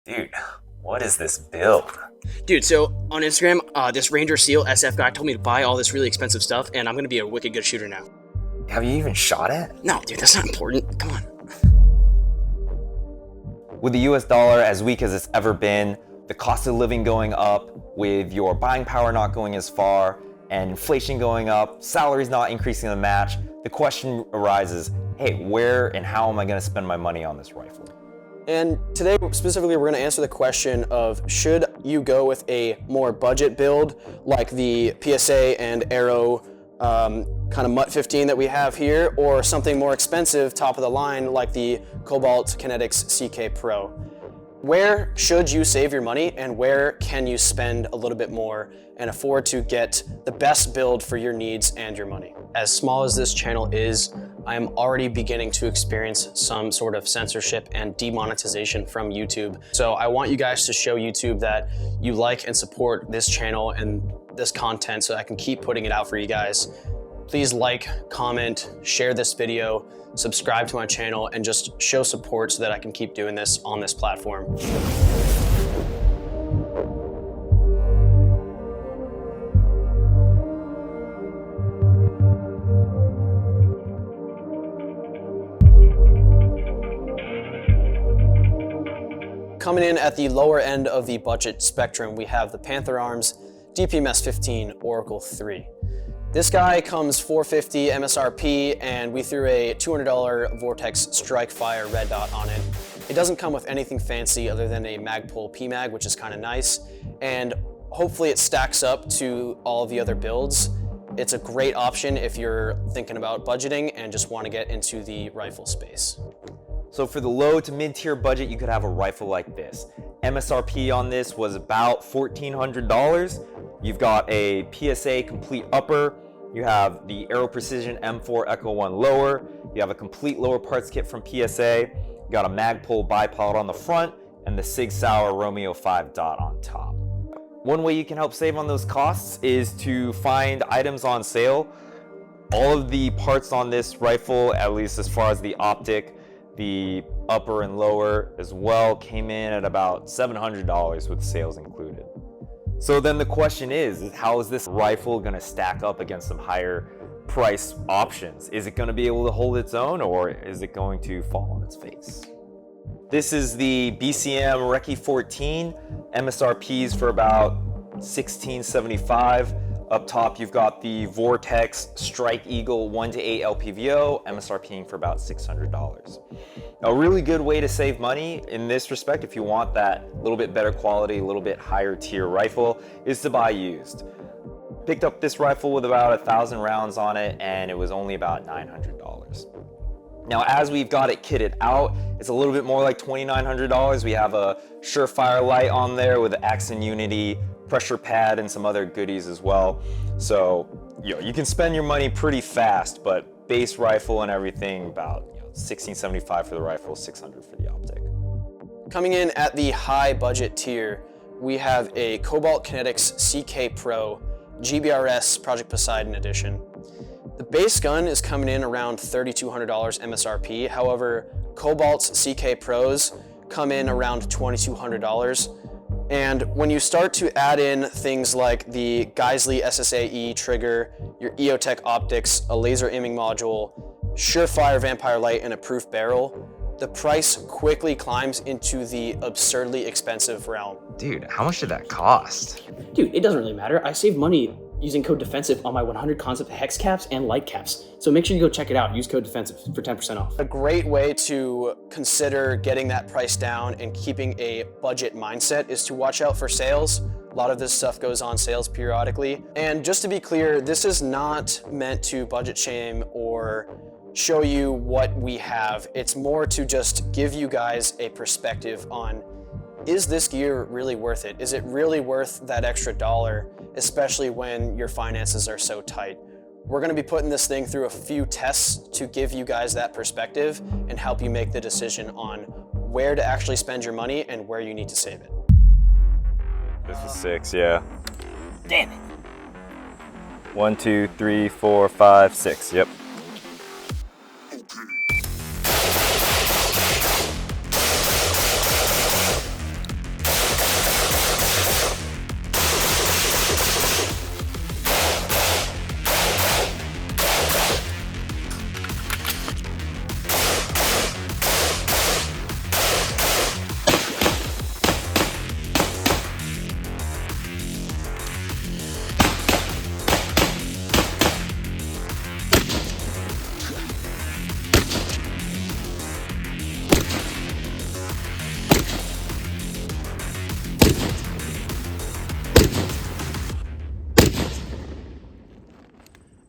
Dude, what is this build? Dude, so on Instagram, this Ranger Seal SF guy told me to buy all this really expensive stuff, and I'm gonna be a wicked good shooter now. Have you even shot it? No, dude, that's not important. Come on. With the US dollar as weak as it's ever been, the cost of living going up, with your buying power not going as far, and inflation going up, salaries not increasing the match, the question arises, hey, where and how am I gonna spend my money on this rifle? And today, specifically, we're going to answer the question of should you go with a more budget build like the PSA and Aero kind of Mutt 15 that we have here, or something more expensive, top of the line, like the Cobalt Kinetics CK Pro. Where should you save your money, and where can you spend a little bit more and afford to get the best build for your needs and your money? As small as this channel is, I am already beginning to experience some sort of censorship and demonetization from YouTube. So I want you guys to show YouTube that you like and support this channel and this content so I can keep putting it out for you guys. Please like, comment, share this video, subscribe to my channel, and just show support so that I can keep doing this on this platform. Coming in at the lower end of the budget spectrum, we have the Panther Arms DPMS 15 Oracle 3. This guy comes $450 MSRP, and we threw a $200 Vortex Strike Fire red dot on it. It doesn't come with anything fancy other than a Magpul PMag, which is kind of nice, and hopefully it stacks up to all of the other builds. It's a great option if you're thinking about budgeting and just want to get into the rifle space. So for the low to mid-tier budget, you could have a rifle like this. MSRP on this was about $1,400. You've got a PSA complete upper. You have the Aero Precision M4 Echo 1 lower. You have a complete lower parts kit from PSA. You got a Magpul bipod on the front and the Sig Sauer Romeo 5 dot on top. One way you can help save on those costs is to find items on sale. All of the parts on this rifle, at least as far as the optic, the upper and lower as well, came in at about $700 with sales included. So then the question is how is this rifle gonna stack up against some higher price options? Is it gonna be able to hold its own, or is it going to fall on its face? This is the BCM Recce 14, MSRPs for about $1,675. Up top, you've got the Vortex Strike Eagle 1-8 LPVO, MSRPing for about $600. A really good way to save money in this respect, if you want that little bit better quality, a little bit higher tier rifle, is to buy used. Picked up this rifle with about 1,000 rounds on it, and it was only about $900. Now, as we've got it kitted out, it's a little bit more like $2,900. We have a Surefire light on there with the Axon Unity pressure pad and some other goodies as well. So, you can spend your money pretty fast, but base rifle and everything about $1,675 for the rifle, $600 for the optic. Coming in at the high budget tier, we have a Cobalt Kinetics CK Pro GBRS Project Poseidon Edition. The base gun is coming in around $3,200 MSRP. However, Cobalt's CK Pros come in around $2,200. And when you start to add in things like the Geisley SSAE trigger, your EOTech optics, a laser aiming module, Surefire Vampire Light, and a proof barrel, the price quickly climbs into the absurdly expensive realm. Dude, how much did that cost? Dude, it doesn't really matter. I save money using code DEFENSIVE on my 100 concept hex caps and light caps. So make sure you go check it out. Use code DEFENSIVE for 10% off. A great way to consider getting that price down and keeping a budget mindset is to watch out for sales. A lot of this stuff goes on sales periodically. And just to be clear, this is not meant to budget shame or show you what we have. It's more to just give you guys a perspective on, is this gear really worth it? Is it really worth that extra dollar, especially when your finances are so tight? We're gonna be putting this thing through a few tests to give you guys that perspective and help you make the decision on where to actually spend your money and where you need to save it. This is 6, yeah. Damn it. 1, 2, 3, 4, 5, 6, yep.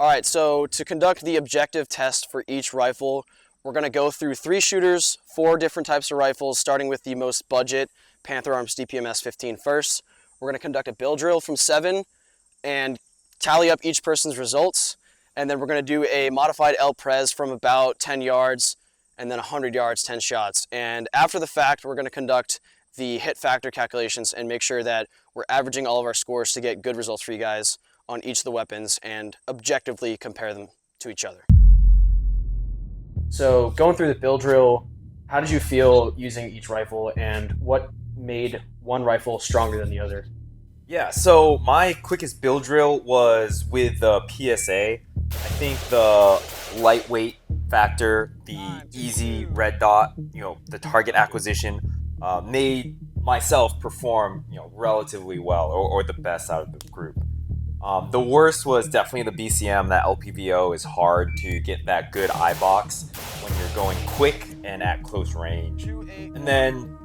All right, so to conduct the objective test for each rifle, we're going to go through 3 shooters, 4 different types of rifles, starting with the most budget Panther Arms DPMS 15 first. We're going to conduct a bill drill from 7 and tally up each person's results. And then we're going to do a modified Prez from about 10 yards and then 100 yards, 10 shots. And after the fact, we're going to conduct the hit factor calculations and make sure that we're averaging all of our scores to get good results for you guys on each of the weapons and objectively compare them to each other. So going through the bill drill, how did you feel using each rifle and what made one rifle stronger than the other? Yeah, so my quickest build drill was with the PSA. I think the lightweight factor, the easy red dot, the target acquisition made myself perform, relatively well or the best out of the group. The worst was definitely the BCM. That LPVO is hard to get that good eye box when you're going quick and at close range. And then,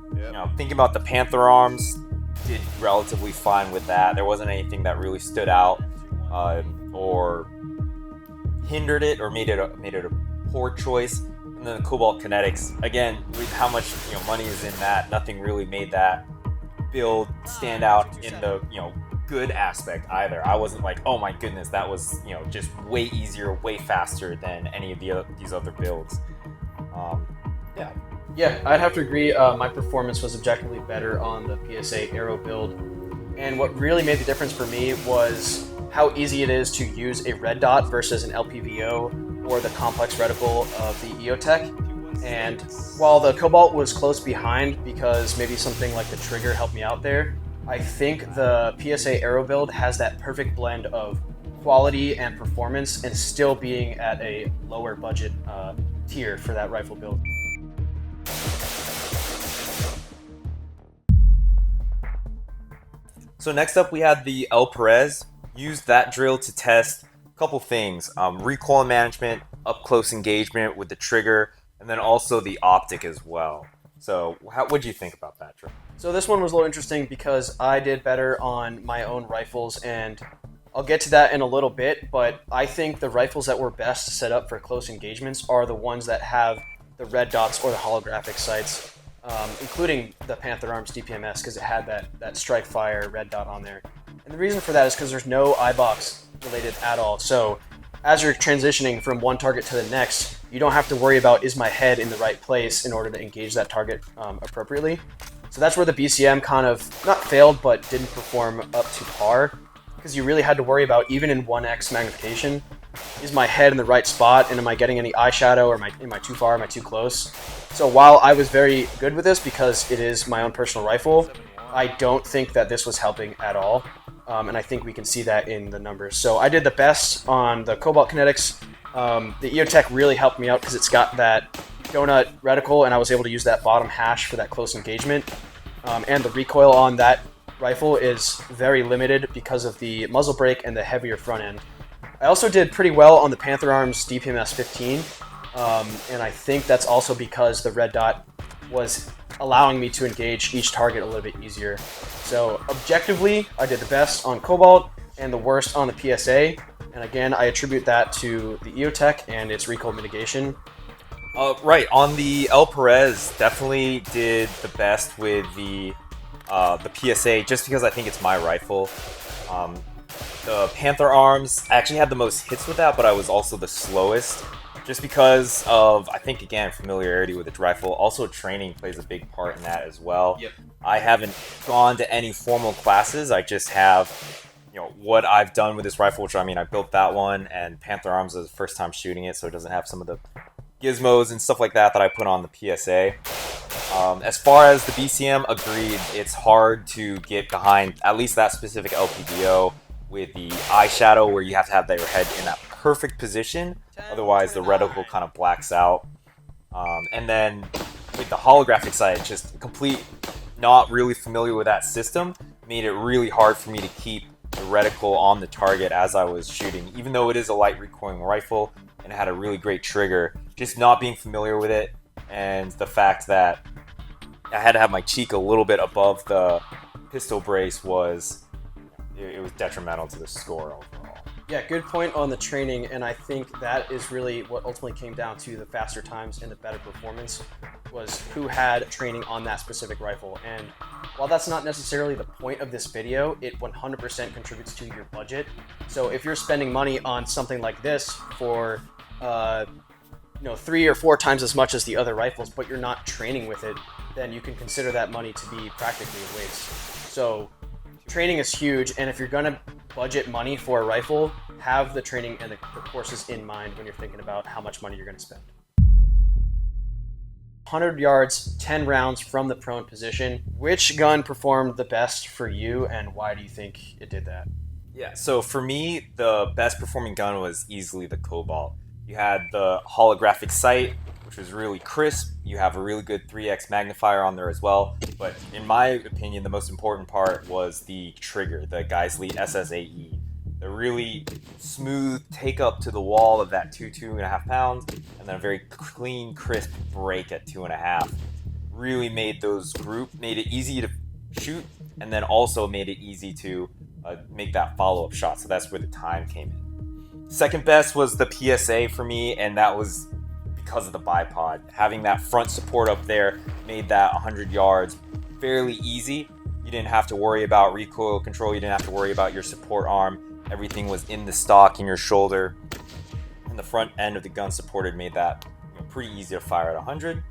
thinking about the Panther Arms, did relatively fine with that. There wasn't anything that really stood out or hindered it or made it a poor choice. And then the Cobalt Kinetics, again, with how much money is in that, nothing really made that build stand out in the good aspect either. I wasn't like, oh my goodness, that was just way easier, way faster than any of these other builds. Yeah, I'd have to agree. My performance was objectively better on the PSA Aero build. And what really made the difference for me was how easy it is to use a red dot versus an LPVO or the complex reticle of the EOTech. And while the Cobalt was close behind because maybe something like the trigger helped me out there, I think the PSA Aero build has that perfect blend of quality and performance and still being at a lower budget tier for that rifle build. So next up we had the Prez. Used that drill to test a couple things. Recoil management, up close engagement with the trigger, and then also the optic as well. So what did you think about that drill? So this one was a little interesting because I did better on my own rifles, and I'll get to that in a little bit, but I think the rifles that were best set up for close engagements are the ones that have the red dots or the holographic sights, including the Panther Arms DPMS because it had that strike fire red dot on there. And the reason for that is because there's no eye box related at all. So as you're transitioning from one target to the next, you don't have to worry about, is my head in the right place in order to engage that target appropriately. So that's where the BCM kind of, not failed, but didn't perform up to par, because you really had to worry about, even in 1x magnification, is my head in the right spot, and am I getting any eye shadow, or am I too far, am I too close? So while I was very good with this because it is my own personal rifle, I don't think that this was helping at all. And I think we can see that in the numbers. So I did the best on the Cobalt Kinetics. The EOTech really helped me out because it's got that donut reticle, and I was able to use that bottom hash for that close engagement. And the recoil on that rifle is very limited because of the muzzle brake and the heavier front end. I also did pretty well on the Panther Arms DPMS 15, and I think that's also because the red dot was allowing me to engage each target a little bit easier. So objectively, I did the best on Cobalt and the worst on the PSA. And again, I attribute that to the EOTech and its recoil mitigation. Right, on the Perez, definitely did the best with the PSA just because I think it's my rifle. The Panther Arms, I actually had the most hits with that, but I was also the slowest. Just because of, I think, again, familiarity with the rifle. Also, training plays a big part in that as well. Yep. I haven't gone to any formal classes. I just have, what I've done with this rifle, which, I built that one, and Panther Arms is the first time shooting it, so it doesn't have some of the gizmos and stuff like that I put on the PSA. As far as the BCM, agreed, it's hard to get behind at least that specific LPVO with the eye shadow where you have to have your head in that perfect position, otherwise the reticle kind of blacks out. And then with the holographic sight, just not really familiar with that system, made it really hard for me to keep the reticle on the target as I was shooting, even though it is a light recoiling rifle and it had a really great trigger. Just not being familiar with it, and the fact that I had to have my cheek a little bit above the pistol brace was detrimental to the score overall. Yeah, good point on the training, and I think that is really what ultimately came down to the faster times and the better performance was who had training on that specific rifle. And while that's not necessarily the point of this video, it 100% contributes to your budget. So if you're spending money on something like this for 3 or 4 times as much as the other rifles, but you're not training with it, then you can consider that money to be practically a waste. So training is huge, and if you're gonna budget money for a rifle, have the training and the courses in mind when you're thinking about how much money you're gonna spend. 100 yards, 10 rounds from the prone position. Which gun performed the best for you, and why do you think it did that? Yeah, so for me, the best performing gun was easily the Cobalt. You had the holographic sight, which was really crisp. You have a really good 3x magnifier on there as well. But in my opinion, the most important part was the trigger, the Geisley SSAE. The really smooth take up to the wall of that 2.5 pounds, and then a very clean, crisp break at 2.5. Really made it easy to shoot, and then also made it easy to make that follow-up shot. So that's where the time came in. Second best was the PSA for me, and that was because of the bipod. Having that front support up there made that 100 yards fairly easy. You didn't have to worry about recoil control. You didn't have to worry about your support arm. Everything was in the stock in your shoulder. And the front end of the gun supported made that pretty easy to fire at 100.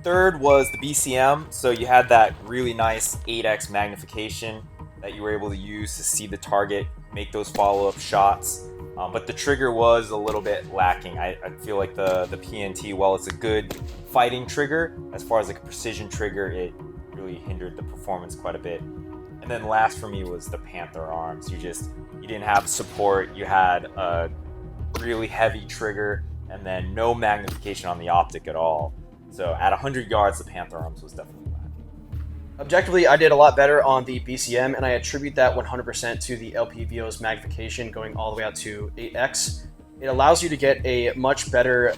Third was the BCM. So you had that really nice 8x magnification that you were able to use to see the target, make those follow-up shots. But the trigger was a little bit lacking. I feel like the PNT, while it's a good fighting trigger, as far as like a precision trigger, it really hindered the performance quite a bit. And then last for me was the Panther arms. You didn't have support. You had a really heavy trigger and then no magnification on the optic at all. So at 100 yards, the Panther arms was definitely lacking. Objectively, I did a lot better on the BCM, and I attribute that 100% to the LPVO's magnification going all the way out to 8x. It allows you to get a much better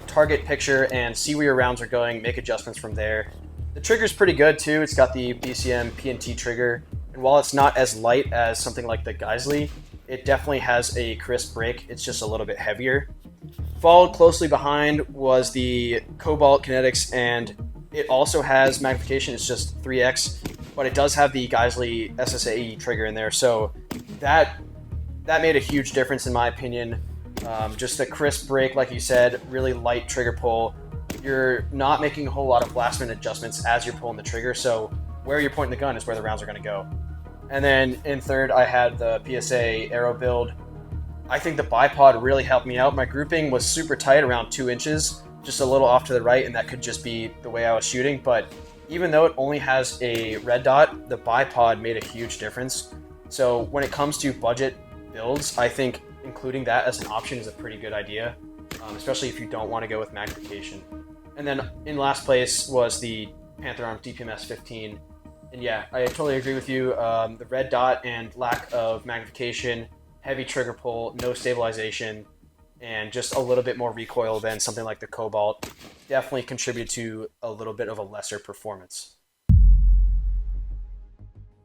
target picture and see where your rounds are going, make adjustments from there. The trigger's pretty good too. It's got the BCM PNT trigger, and while it's not as light as something like the Geisley, it definitely has a crisp break. It's just a little bit heavier. Followed closely behind was the Cobalt Kinetics, and it also has magnification. It's just 3x, but it does have the Geisley SSAE trigger in there, so that made a huge difference in my opinion. Just a crisp break, like you said, really light trigger pull. You're not making a whole lot of last minute adjustments as you're pulling the trigger, so where you're pointing the gun is where the rounds are going to go. And then in third, I had the PSA Aero build. I think the bipod really helped me out. My grouping was super tight, around 2 inches, just a little off to the right, and that could just be the way I was shooting. But even though it only has a red dot, the bipod made a huge difference. So when it comes to budget builds, I think including that as an option is a pretty good idea, especially if you don't want to go with magnification. And then in last place was the Panther Arm DPMS 15. And yeah, I totally agree with you. The red dot and lack of magnification, heavy trigger pull, no stabilization, and just a little bit more recoil than something like the Cobalt definitely contribute to a little bit of a lesser performance.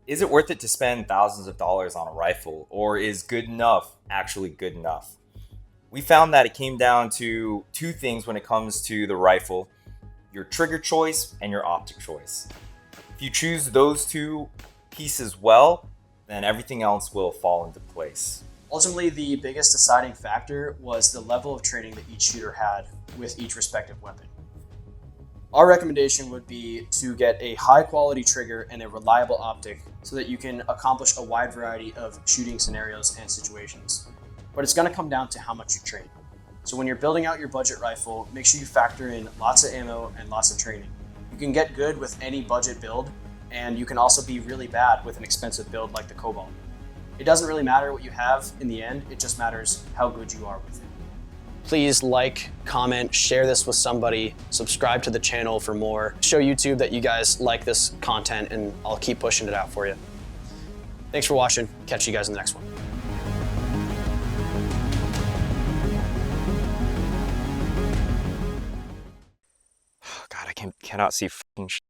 Is it worth it to spend thousands of dollars on a rifle, or is good enough actually good enough? We found that it came down to 2 things when it comes to the rifle: your trigger choice and your optic choice. If you choose those 2 pieces well, then everything else will fall into place. Ultimately, the biggest deciding factor was the level of training that each shooter had with each respective weapon. Our recommendation would be to get a high quality trigger and a reliable optic so that you can accomplish a wide variety of shooting scenarios and situations. But it's going to come down to how much you train. So when you're building out your budget rifle, make sure you factor in lots of ammo and lots of training. You can get good with any budget build, and you can also be really bad with an expensive build like the Cobalt. It doesn't really matter what you have in the end, it just matters how good you are with it. Please like, comment, share this with somebody, subscribe to the channel for more. Show YouTube that you guys like this content, and I'll keep pushing it out for you. Thanks for watching. Catch you guys in the next one. God, I cannot see fucking shit.